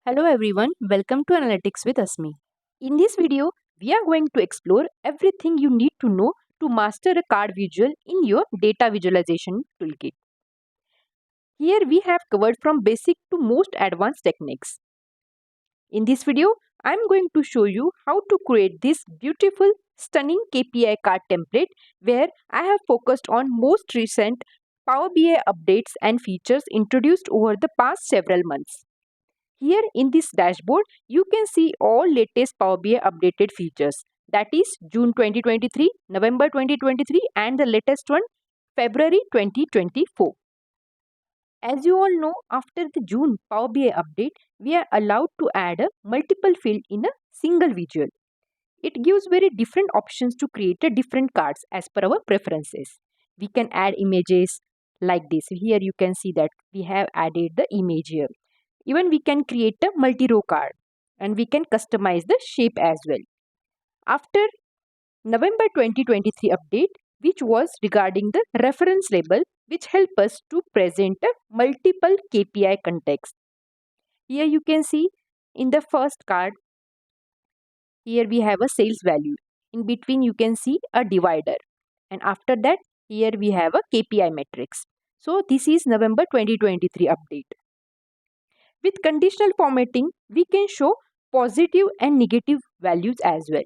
Hello everyone, welcome to Analytics with Asmi. In this video, we are going to explore everything you need to know to master a card visual in your data visualization toolkit. Here we have covered from basic to most advanced techniques. In this video, I am going to show you how to create this beautiful, stunning KPI card template where I have focused on most recent Power BI updates and features introduced over the past several months. Here in this dashboard, you can see all latest Power BI updated features. That is June 2023, November 2023 and the latest one, February 2024. As you all know, after the June Power BI update, we are allowed to add a multiple field in a single visual. It gives very different options to create a different cards as per our preferences. We can add images like this. Here you can see that we have added the image here. Even we can create a multi-row card and we can customize the shape as well. After November 2023 update, which was regarding the reference label, which help us to present a multiple KPI context. Here you can see in the first card, here we have a sales value. In between you can see a divider. And after that, here we have a KPI matrix. So this is November 2023 update. With conditional formatting, we can show positive and negative values as well.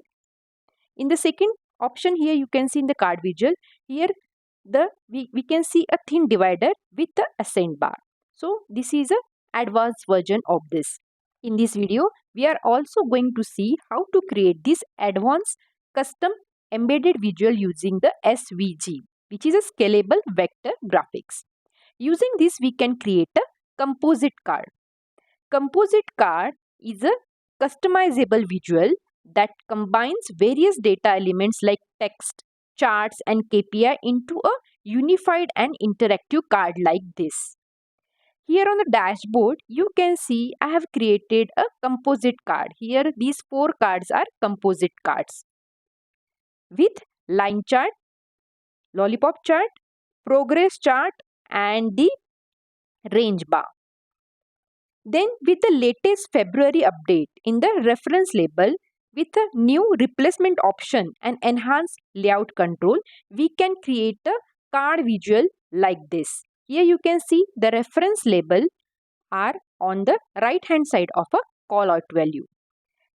In the second option here, you can see in the card visual, here we can see a thin divider with the ascent bar. So this is a advanced version of this. In this video, we are also going to see how to create this advanced custom embedded visual using the SVG, which is a Scalable Vector Graphics. Using this, we can create a composite card. Composite card is a customizable visual that combines various data elements like text, charts and KPI into a unified and interactive card like this. Here on the dashboard, you can see I have created a composite card. Here these four cards are composite cards with line chart, lollipop chart, progress chart and the range bar. Then with the latest February update in the reference label with a new replacement option and enhanced layout control, we can create a card visual like this. Here you can see the reference label are on the right hand side of a callout value.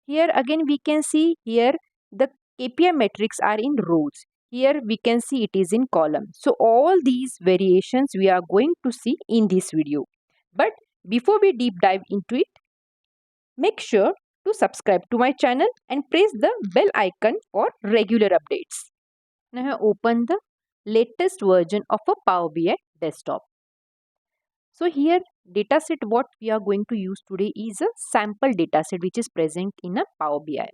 Here again we can see here the KPI metrics are in rows. Here we can see it is in column. So all these variations we are going to see in this video. But before we deep dive into it, make sure to subscribe to my channel and press the bell icon for regular updates. Now I open the latest version of a Power BI desktop. So here dataset what we are going to use today is a sample dataset which is present in a Power BI.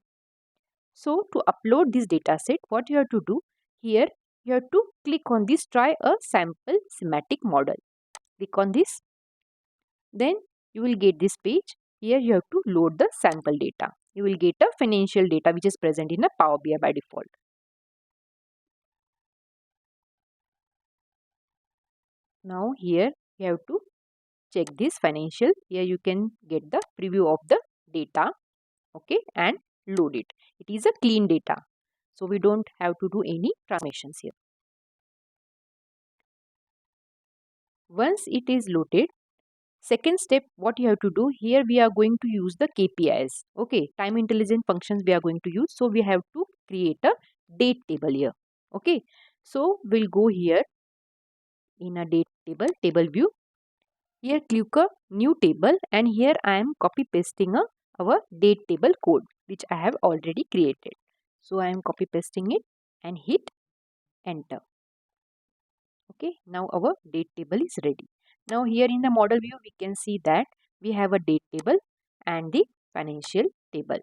So to upload this dataset, what you have to do here, you have to click on this try a sample schematic model. Click on this. Then you will get this page. Here you have to load the sample data. You will get a financial data which is present in a Power BI by default. Now here you have to check this financial. Here you can get the preview of the data, okay, and load it. It is a clean data. So we don't have to do any transformations here. Once it is loaded, second step what you have to do here, we are going to use the KPIs. Okay, time intelligent functions we are going to use. So we have to create a date table here. Okay, so we'll go here in a date table view. Here click a new table and here I am copy pasting our date table code which I have already created. So I am copy pasting it and hit enter. Okay, now our date table is ready. Now here in the model view we can see that we have a date table and the financial table.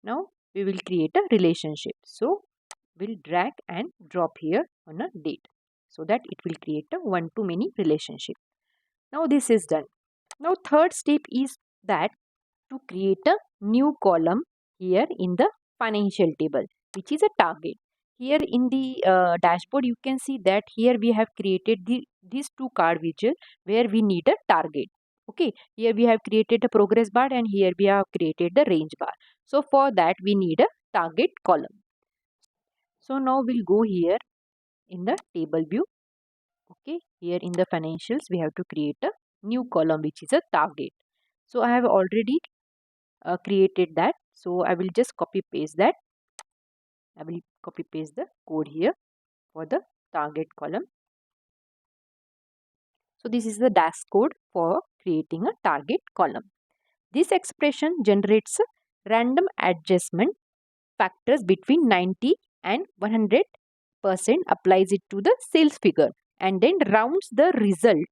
Now we will create a relationship. So we'll drag and drop here on a date so that it will create a one-to-many relationship. Now this is done. Now third step is that to create a new column here in the financial table which is a target. Here in the dashboard you can see that here we have created these two card visual where we need a target. Okay, here we have created a progress bar and here we have created the range bar. So for that we need a target column. So now we'll go here in the table view. Okay, here in the financials we have to create a new column which is a target. So I have already created that. So I will just copy paste that. I will copy paste the code here for the target column. So this is the dash code for creating a target column. This expression generates random adjustment factors between 90 and 100%, applies it to the sales figure and then rounds the result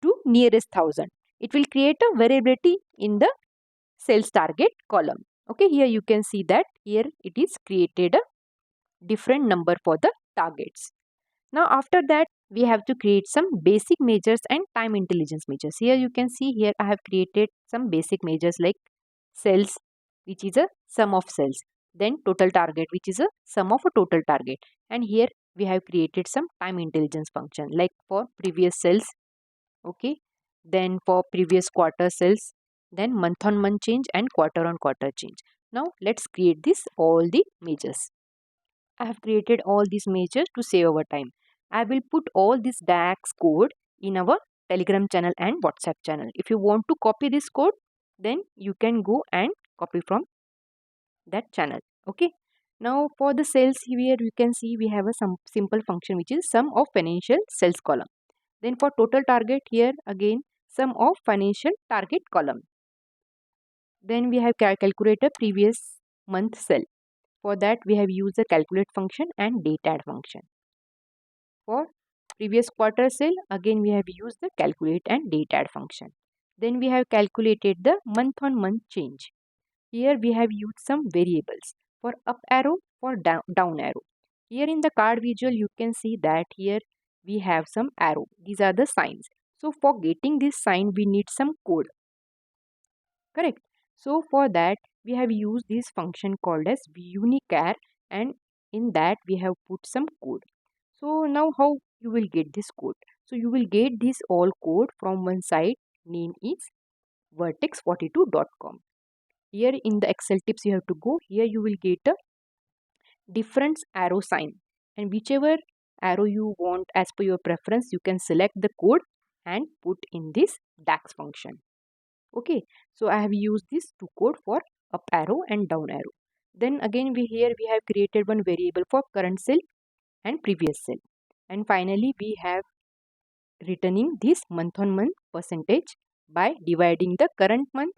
to nearest 1000. It will create a variability in the sales target column. Okay, here you can see that here it is created a different number for the targets. Now after that we have to create some basic measures and time intelligence measures. Here you can see here I have created some basic measures like sales, which is a sum of sales, then total target, which is a sum of a total target, and here we have created some time intelligence function like for previous sales. Okay, then for previous quarter sales, then month on month change and quarter on quarter change. Now let's create this all the measures. I have created all these measures to save our time. I will put all this DAX code in our Telegram channel and WhatsApp channel. If you want to copy this code, then you can go and copy from that channel. Okay. Now for the sales here you can see we have a some simple function which is sum of financial sales column. Then for total target here again sum of financial target column. Then we have calculator previous month sale. For that we have used the calculate function and date add function. For previous quarter sale, again we have used the calculate and date add function. Then we have calculated the month on month change. Here we have used some variables for up arrow, for down arrow. Here in the card visual you can see that here we have some arrow. These are the signs. So for getting this sign we need some code. Correct. So for that we have used this function called as unichar, and in that we have put some code. So now how you will get this code? So you will get this all code from one site, name is vertex42.com. Here in the Excel tips you have to go. Here you will get a different arrow sign, and whichever arrow you want as per your preference you can select the code and put in this DAX function. Okay, so I have used this to code for up arrow and down arrow. Then again we have created one variable for current cell and previous cell, and finally we have returning this month on month percentage by dividing the current month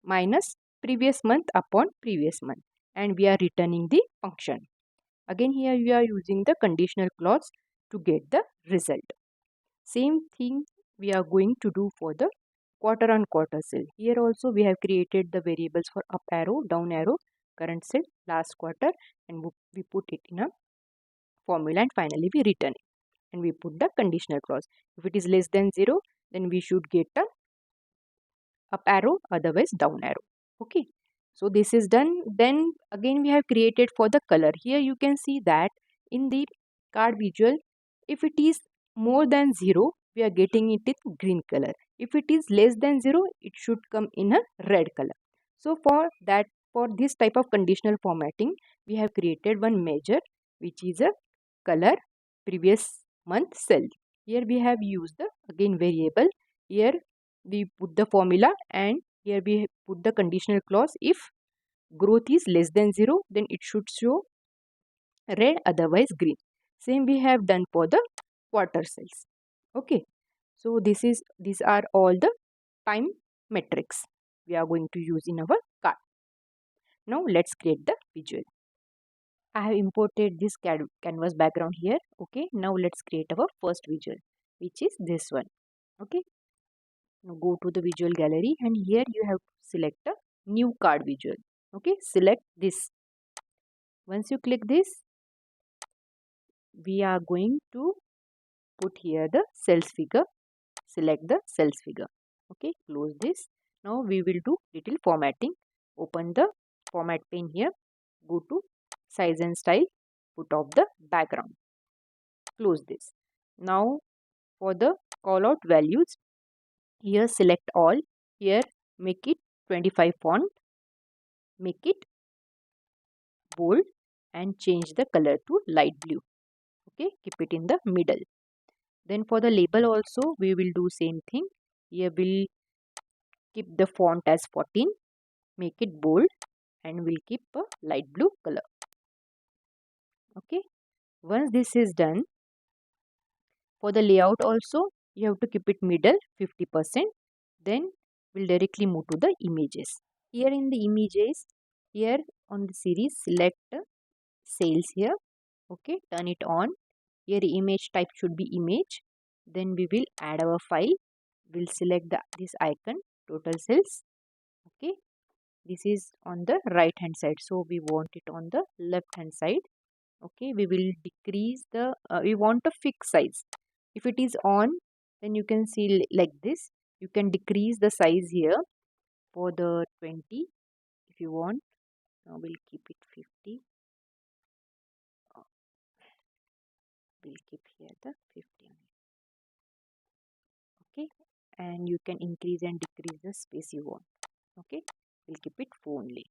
minus previous month upon previous month, and we are returning the function. Again here we are using the conditional clause to get the result. Same thing we are going to do for the quarter on quarter cell. Here also we have created the variables for up arrow, down arrow, current cell, last quarter, and we put it in a formula, and finally we return it and we put the conditional clause. If it is less than 0 then we should get a up arrow, otherwise down arrow. Okay, so this is done. Then again we have created for the color. Here you can see that in the card visual if it is more than 0 we are getting it in green color. If it is less than 0 it should come in a red color. So for that, for this type of conditional formatting we have created one measure which is a color previous month cell. Here we have used the again variable. Here we put the formula and here we put the conditional clause. If growth is less than 0 then it should show red, otherwise green. Same we have done for the quarter cells. Okay, so these are all the time metrics we are going to use in our card. Now let's create the visual. I have imported this canvas background here. Okay, now let's create our first visual, which is this one. Okay, now go to the visual gallery and here you have to select a new card visual. Okay, select this. Once you click this, we are going to put here the sales figure. Select the sales figure. Okay, close this. Now we will do little formatting. Open the format pane here. Go to size and style. Put off the background. Close this. Now for the callout values, Here select all. Here make it 25 font. Make it bold and change the color to light blue. Okay, keep it in the middle. Then for the label also we will do same thing. Here we'll keep the font as 14. Make it bold and we'll keep a light blue color. Okay, once this is done, for the layout also you have to keep it middle 50%. Then we'll directly move to the images. Here in the images, here on the series select sales here. Okay, turn it on. Here image type should be image. Then we will add our file. We'll select this icon total sales. Okay, this is on the right hand side, so we want it on the left hand side. Okay, we will decrease the we want a fixed size. If it is on, then you can see like this. You can decrease the size here for the 20 if you want. Now we'll keep it 50. We'll keep here the 50. Okay, and you can increase and decrease the space you want. Okay, we'll keep it 4 only.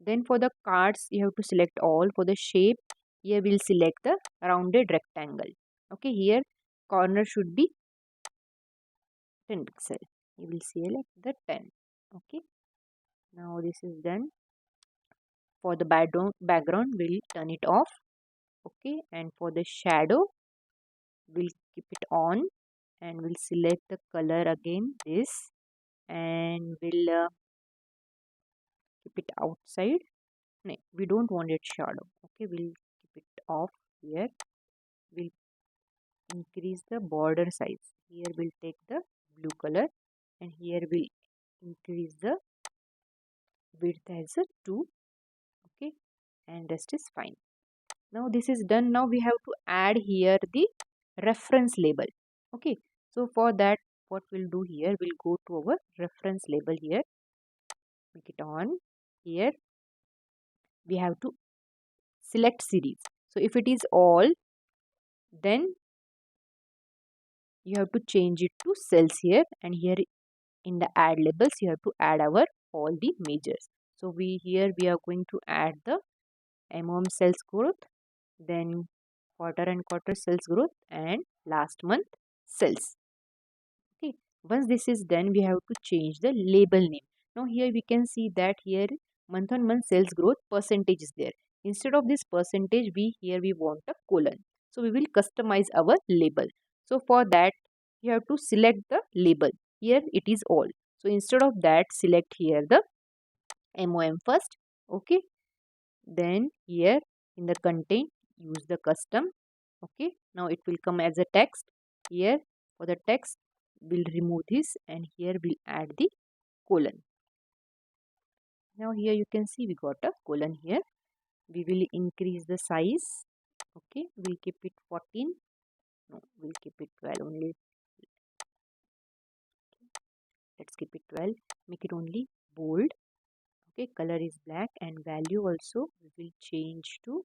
Then for the cards you have to select all. For the shape, here we'll select the rounded rectangle. Okay, here corner should be 10 pixel. You will select the 10. Okay, now this is done. For the background we'll turn it off. Okay, and for the shadow we'll keep it on and we'll select the color again this, and we'll keep it outside. No, we don't want it shadow. Okay, we'll keep it off. Here we'll increase the border size. Here we'll take the blue color and here we'll increase the width as a 2. Okay, and rest is fine. Now this is done. Now we have to add here the reference label. Okay, so for that what we'll do here, we'll go to our reference label here, make it on. Here we have to select series. So if it is all, then you have to change it to cells here, and here in the add labels you have to add our all the measures. So we are going to add the MOM sales growth, then quarter and quarter sales growth, and last month sales. Okay, once this is done we have to change the label name. Now here we can see that here month on month sales growth percentage is there. Instead of this percentage we want a colon, so we will customize our label. So for that you have to select the label. Here it is all, so instead of that select here the MOM first. Okay, then here in the content use the custom. Okay, now it will come as a text. Here for the text we'll remove this and here we'll add the colon. Now here you can see we got a colon here. We will increase the size. Okay, we'll keep it 14. No, we'll keep it 12 only. Let's keep it 12. Make it only bold. Okay, color is black and value also we will change to,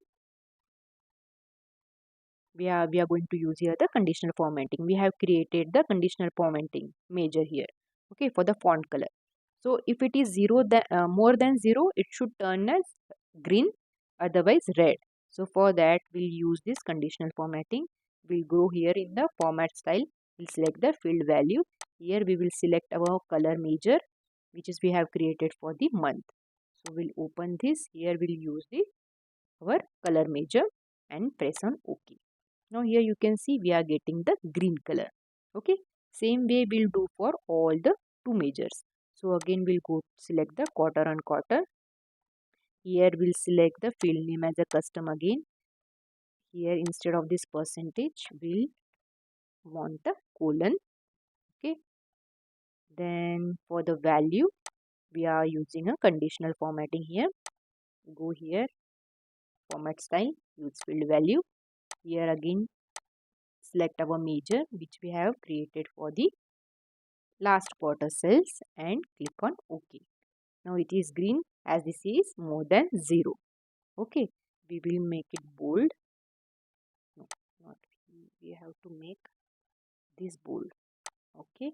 we are going to use here the conditional formatting. We have created the conditional formatting measure here. Okay, for the font color. So if it is more than 0, it should turn as green, otherwise red. So for that we'll use this conditional formatting. We'll go here in the format style. We'll select the field value. Here we will select our color measure, which is we have created for the month. So we'll open this. Here we'll use our color measure and press on OK. Now here you can see we are getting the green color. Okay, same way we'll do for all the 2 measures. So again we'll go select the quarter on quarter. Here we'll select the field name as a custom again. Here instead of this percentage we'll want the colon. Okay, then for the value we are using a conditional formatting here. Go here, format style, use field value. Here again select our measure which we have created for the last quarter cells and click on OK. Now it is green as this is more than 0. Okay, we will make it bold. No, not we have to make this bold. Okay,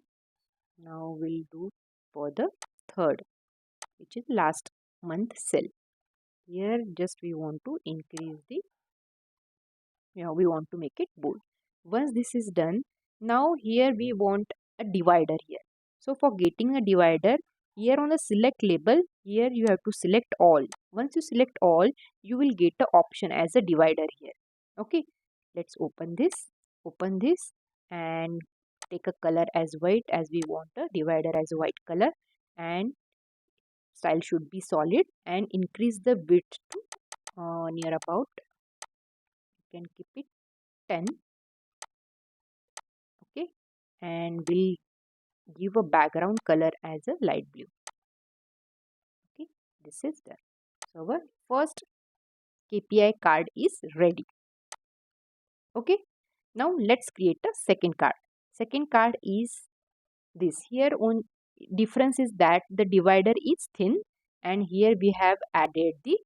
Now we'll do for the third, which is last month cell. Here just we want to increase the, we want to make it bold. Once this is done, now here we want a divider here. So for getting a divider, here on the select label, here you have to select all. Once you select all, you will get the option as a divider here. Okay, let's open this and take a color as white, as we want a divider as a white color, and style should be solid, and increase the width to near about, you can keep it 10. Okay, and we'll give a background color as a light blue. Okay, this is done. So our first KPI card is ready. Okay, now let's create a second card. Second card is this. Here on difference is that the divider is thin, and here we have added the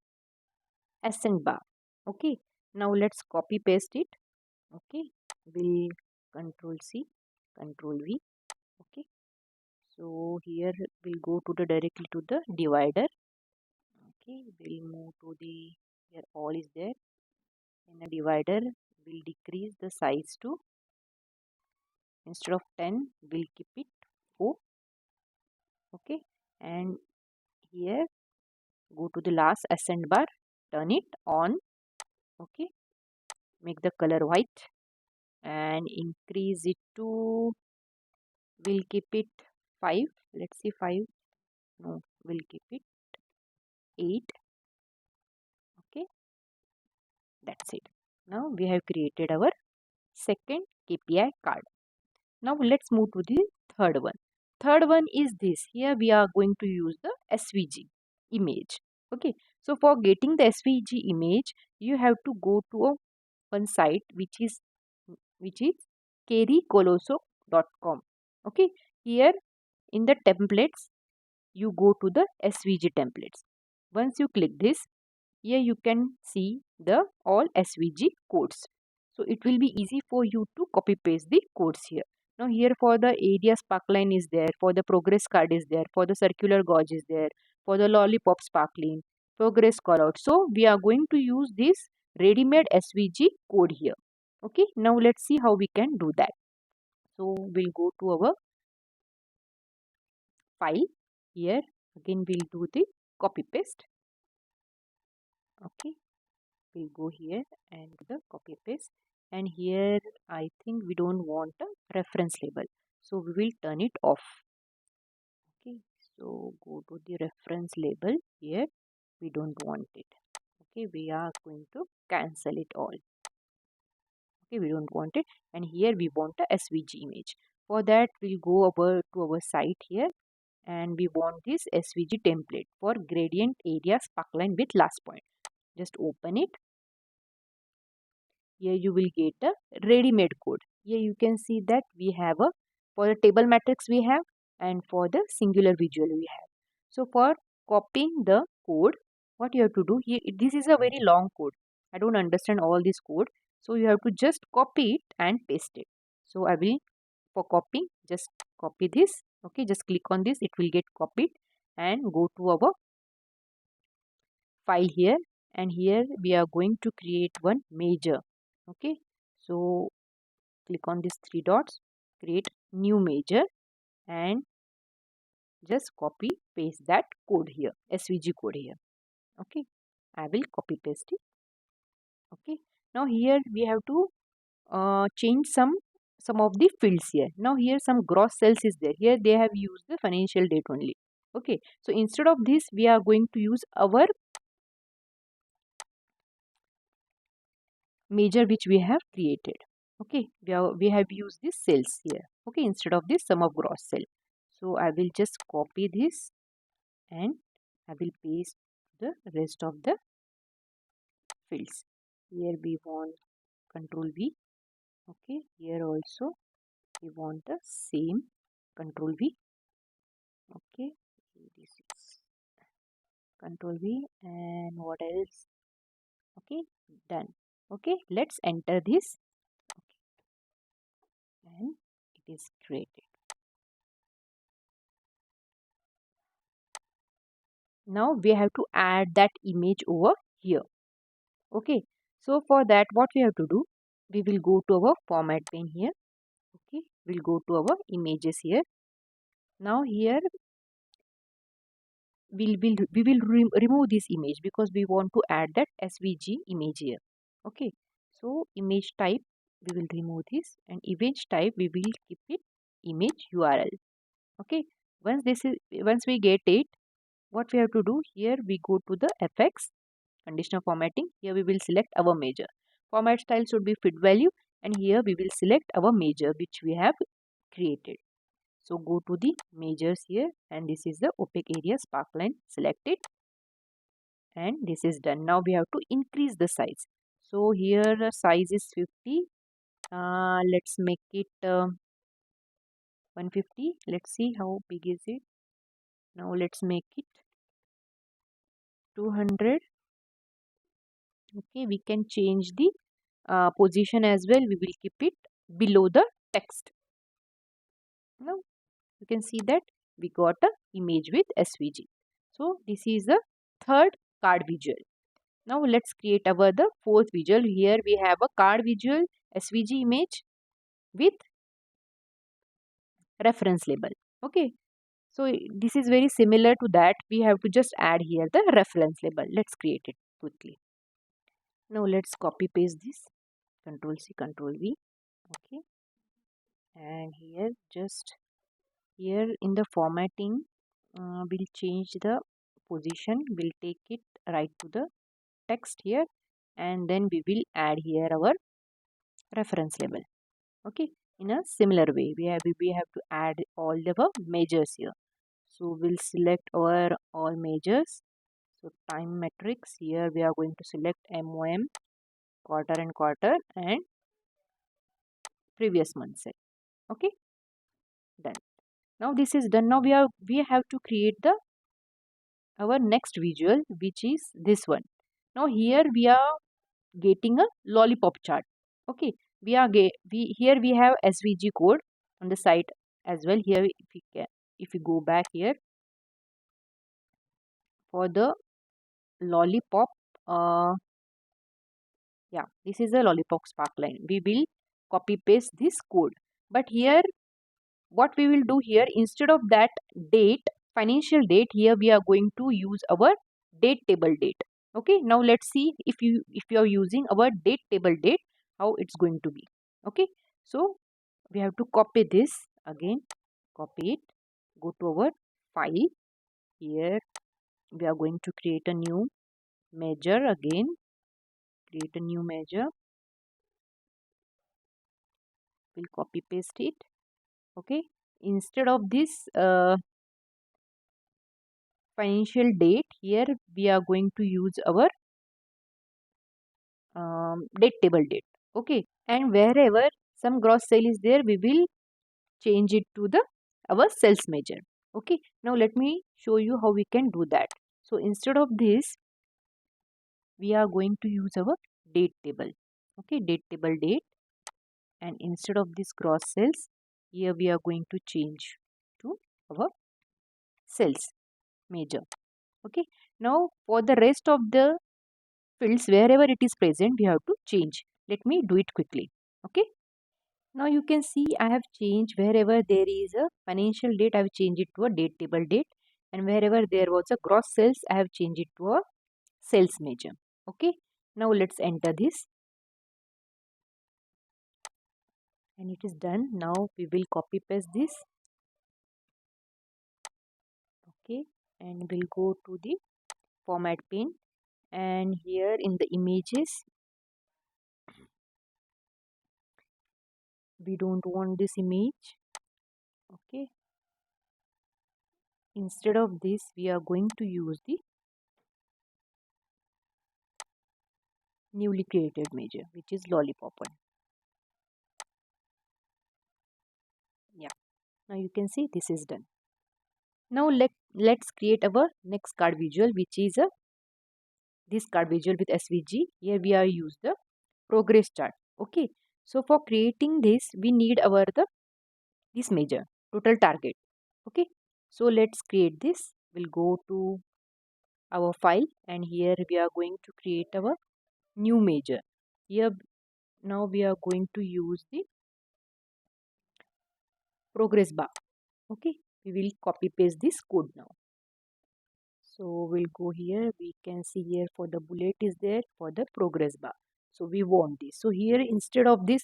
ascent bar. Okay, now let's copy paste it. Okay, we'll control C, control V. Okay, so here we'll go to the directly to the divider. Okay, we'll move to the, here all is there. In a divider, we'll decrease the size to, instead of 10, we'll keep it 4. Okay, and here go to the last ascent bar, turn it on. Okay, make the color white and increase it to, we'll keep it 5. Let's see, 5. No, we'll keep it 8. Okay, that's it. Now we have created our second KPI card. Now let's move to the third one. Third one is this. Here we are going to use the SVG image. Okay, so for getting the SVG image, you have to go to one site which is kerrykoloso.com. Okay, here in the templates, you go to the SVG templates. Once you click this, here you can see the all SVG codes. So it will be easy for you to copy paste the codes here. Now here for the area sparkline is there, for the progress card is there, for the circular gauge is there, for the lollipop sparkling, progress callout. So we are going to use this ready-made SVG code here. Okay, now let's see how we can do that. So we'll go to our file. Here again we'll do the copy paste. Okay, we'll go here and do the copy paste, and here I think we don't want a reference label, so we will turn it off. Okay, so go to the reference label. Here we don't want it. Okay, we are going to cancel it all. Okay, we don't want it, and here we want a SVG image. For that we'll go over to our site here, and we want this SVG template for gradient area sparkline with last point. Just open it. Here you will get a ready-made code. Here you can see that we have a, for the table matrix we have, and for the singular visual we have. So for copying the code, what you have to do here, this is a very long code. I don't understand all this code. So you have to just copy it and paste it. So I will, for copying, just copy this. Okay, just click on this, it will get copied, and go to our file here, and here we are going to create one major. Okay, so click on these 3 dots, create new major, and just copy paste that code here, SVG code here. Okay, I will copy paste it. Okay, now here we have to change some of the fields here. Now here some gross sales is there. Here they have used the financial date only. Okay, so instead of this we are going to use our major which we have created. Okay, we have used this sales here. Okay, instead of this sum of gross sale. So I will just copy this, and I will paste the rest of the fields. Here we want control V. Okay, here also we want the same control V. Okay, this is control V, and what else? Okay, done. Okay, let's enter this. Okay, and it is created. Now we have to add that image over here. Okay, so for that what we have to do, we will go to our format pane here. Okay, we'll go to our images here. Now here we will remove this image because we want to add that SVG image here. Okay, so image type we will remove this, and image type we will keep it image URL. Okay, once we get it, what we have to do here, we go to the FX conditional formatting. Here we will select our measure. Format style should be fit value, and here we will select our measure which we have created. So go to the measures here, and this is the opaque area sparkline. Select it, and this is done. Now we have to increase the size. So here the size is 50. Let's make it 150. Let's see how big is it. Now let's make it 200. Okay, we can change the position as well. We will keep it below the text. Now you can see that we got a image with SVG. So this is the third card visual. Now let's create the fourth visual. Here we have a card visual SVG image with reference label. Okay, so this is very similar to that. We have to just add here the reference label. Let's create it quickly. Now let's copy paste this. Control C, Control V. Okay, and here in the formatting, we'll change the position. We'll take it right to the text here, and then we will add here our reference label. Okay, in a similar way we have to add all the measures here. So we'll select our all measures. So time metrics, here we are going to select MOM, quarter and quarter, and previous month set. Okay, done. Now this is done. Now we have to create the our next visual, which is this one. Now here we are getting a lollipop chart. Okay, here we have SVG code on the site as well. Here if we go back here for the lollipop, yeah, this is a lollipop sparkline. We will copy paste this code, but here what we will do here, instead of that date, financial date, here we are going to use our date table date. Okay, now let's see if you are using our date table date, how it's going to be. Okay, so we have to copy this again. Copy it, go to our file. Here we are going to create a new measure. Again, create a new measure. We'll copy paste it. Okay, instead of this financial date, here we are going to use our date table date. Okay, and wherever some gross sale is there, we will change it to the our sales measure. Okay, now let me show you how we can do that. So instead of this, we are going to use our date table. Okay, date table date, and instead of this gross sales, here we are going to change to our sales measure. Okay, now for the rest of the fields, wherever it is present, we have to change. Let me do it quickly. Okay, now you can see I have changed wherever there is a financial date, I have changed it to a date table date, and wherever there was a gross sales, I have changed it to a sales measure. Okay, now let's enter this, and it is done. Now we will copy paste this. Okay, and we'll go to the format pane, and here in the images, we don't want this image. Okay, instead of this, we are going to use the newly created measure, which is lollipop one. Yeah, now you can see this is done. Now let's create our next card visual, which is this card visual with SVG. Here we are use the progress chart. Okay, so for creating this, we need this measure, total target. Okay, so let's create this. We'll go to our file, and here we are going to create our new measure. Here now we are going to use the progress bar. Okay, we will copy paste this code now. So we'll go here, we can see here for the bullet is there for the progress bar. So we want this. So here instead of this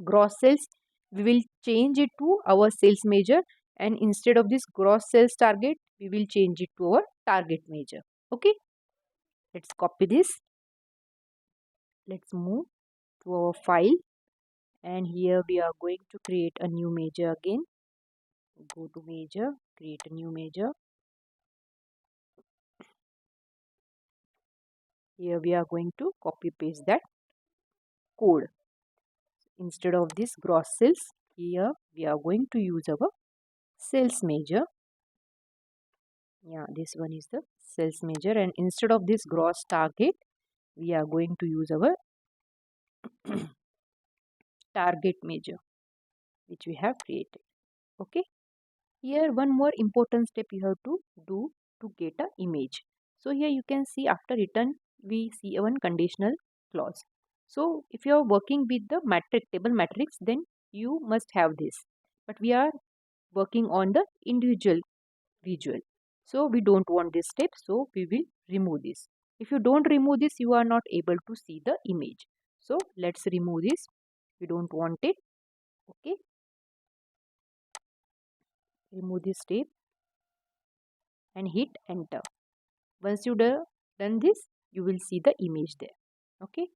gross sales, we will change it to our sales measure, and instead of this gross sales target, we will change it to our target measure. Okay, let's copy this. Let's move to our file, and here we are going to create a new measure again. Go to measure, create a new measure. Here we are going to copy paste that code. Instead of this gross sales, here we are going to use our sales measure. Yeah, this one is the sales measure, and instead of this gross target, we are going to use our target measure which we have created. Okay, here one more important step you have to do to get a image. So here you can see after return we see one conditional clause. So if you are working with the table matrix, then you must have this, but we are working on the individual visual, so we don't want this step, so we will remove this. If you don't remove this, you are not able to see the image. So let's remove this, we don't want it. Okay, remove this step and hit enter. Once you done this, you will see the image there. Okay,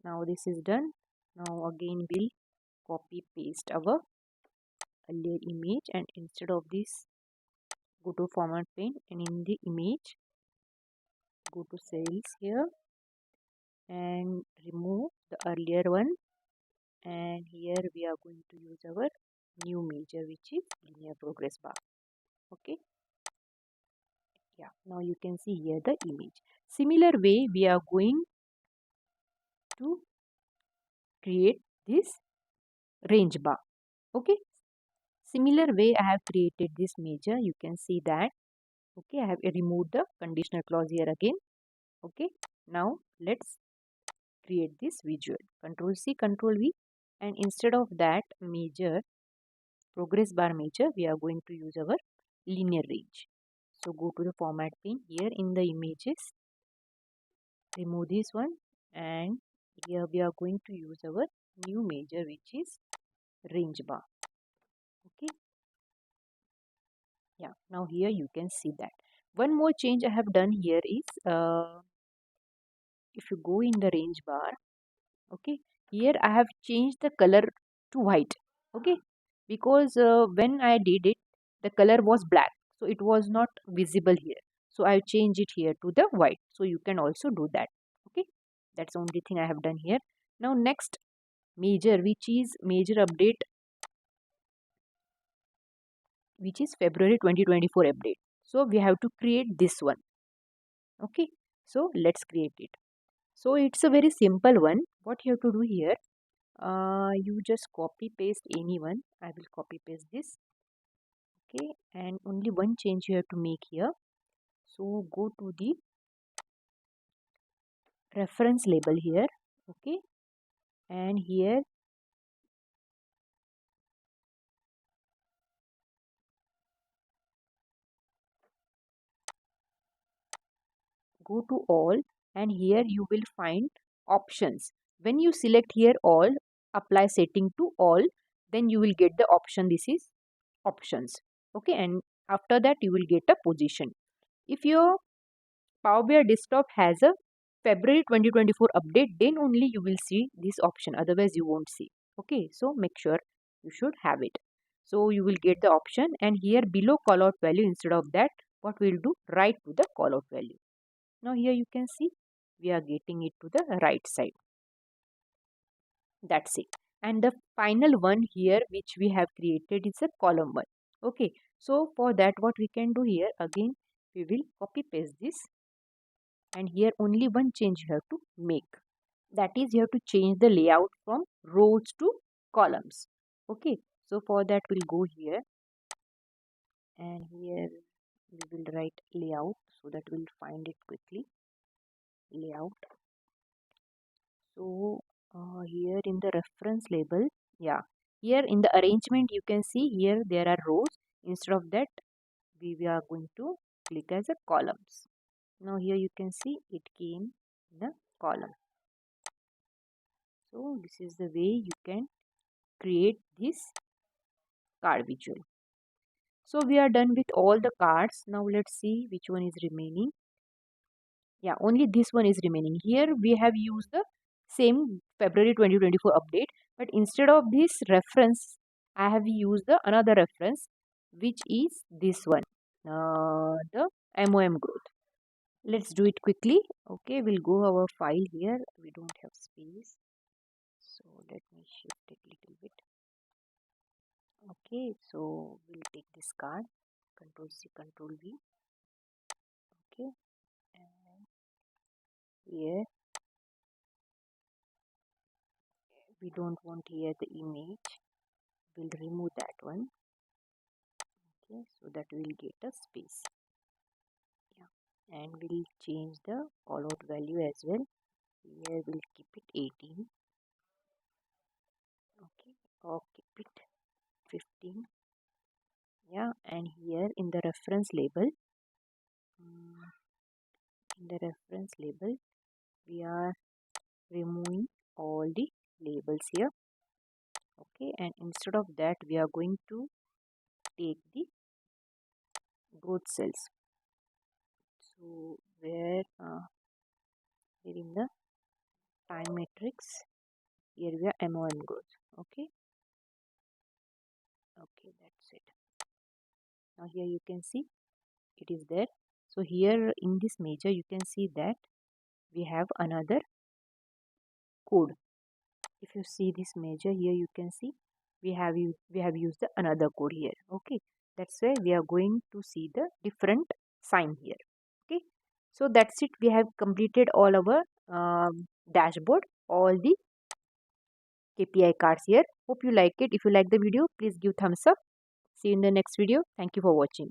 now this is done. Now again we'll copy paste our earlier image, and instead of this, go to format pane, and in the image go to sales here and remove the earlier one, and here we are going to use our new measure which is linear progress bar. Okay, yeah, now you can see here the image. Similar way we are going to create this range bar. Okay, similar way I have created this measure, you can see that. Okay, I have removed the conditional clause here again. Okay, now let's create this visual. Control C, Control V, and instead of that measure, progress bar measure, we are going to use our linear range. So go to the format pane, here in the images, remove this one, and here we are going to use our new measure which is range bar. Okay, yeah, now here you can see that. One more change I have done here is if you go in the range bar, okay, here I have changed the color to white. Okay, because when I did it, the color was black, so it was not visible here, so I changed it here to the white, so you can also do that. Okay, that's the only thing I have done here. Now next measure, which is measure update, which is February 2024 update, so we have to create this one. Okay, so let's create it. So it's a very simple one. What you have to do here, you just copy paste anyone. I will copy paste this. Okay, and only one change you have to make here. So go to the reference label here. Okay, and here go to all, and here you will find options. When you select here all, apply setting to all, then you will get the option. This is options. Okay, and after that you will get a position. If your Power BI desktop has a February 2024 update, then only you will see this option, otherwise you won't see. Okay, so make sure you should have it. So you will get the option, and here below callout value, instead of that, what we will do, write to the callout value. Now here you can see we are getting it to the right side. That's it. And the final one here which we have created is a column one. Okay, so for that what we can do here, again we will copy paste this, and here only one change you have to make, that is you have to change the layout from rows to columns. Okay, so for that we'll go here, and here we will write layout so that we'll find it quickly. Layout. So here in the reference label, yeah, here in the arrangement you can see here there are rows. Instead of that, we are going to click as a columns. Now here you can see it came in a column. So this is the way you can create this card visual. So we are done with all the cards. Now let's see which one is remaining. Yeah, only this one is remaining. Here we have used the same February 2024 update, but instead of this reference, I have used the another reference, which is this one, the MOM growth. Let's do it quickly. Okay, we'll go our file here. We don't have space, so let me shift it a little bit. Okay, so we'll take this card, Control C, Control V. Okay, and here we don't want here the image. We'll remove that one. Okay, so that will get a space. Yeah, and we'll change the callout value as well. Here we'll keep it 18. Okay, or keep it 15. Yeah, and here in the reference label, we are removing all the labels here. Okay, and instead of that we are going to take the growth cells. So where in the time matrix, here we are MOM growth. Okay, that's it. Now here you can see it is there. So here in this measure you can see that we have another code. If you see this measure here, you can see we have used the another code here. Okay, that's why we are going to see the different sign here. Okay, so that's it. We have completed all our dashboard, all the KPI cards here. Hope you like it. If you like the video, please give thumbs up. See you in the next video. Thank you for watching.